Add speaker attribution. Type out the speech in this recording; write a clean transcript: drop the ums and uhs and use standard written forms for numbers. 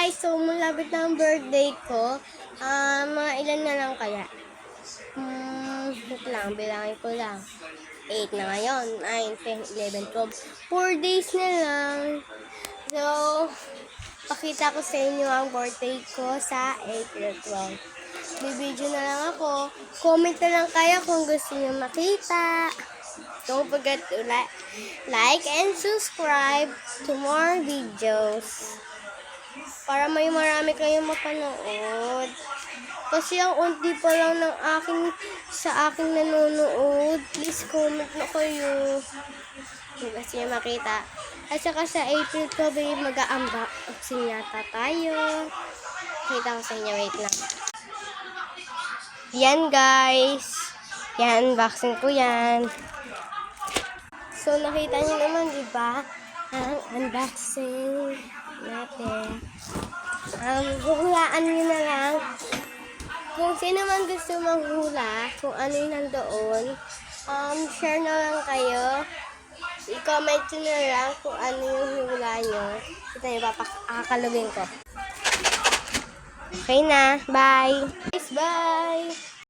Speaker 1: guys, so malapit na ang birthday ko. Mga ilan na lang kaya? Wait lang, bilangin ko lang. 8 na ngayon, 9, 10, 11, 12. 4 days na lang. So, pakita ko sa inyo ang birthday ko sa April 12. Bibidyo na lang ako. Comment na lang kayo kung gusto niyo makita. Don't forget to like and subscribe to more videos. Para may marami kayong mapanood. Kasi ang unti pa lang ng sa aking nanonood. Please comment na kayo. Kung gusto niyo makita. At saka sa April 12 mag-unboxing yata tayo. Kita ko sa inyo. Wait lang. Yan guys. Yan, unboxing ko yan. So, nakita niyo naman, diba? Ang unboxing natin. Huhulaan niyo na lang. Kung sino man gusto manghula, kung ano yung nandoon, share na lang kayo. I-comment nyo na lang kung ano yung hula nyo. Ito yung papakalugin ko. Okay na. Bye! Bye!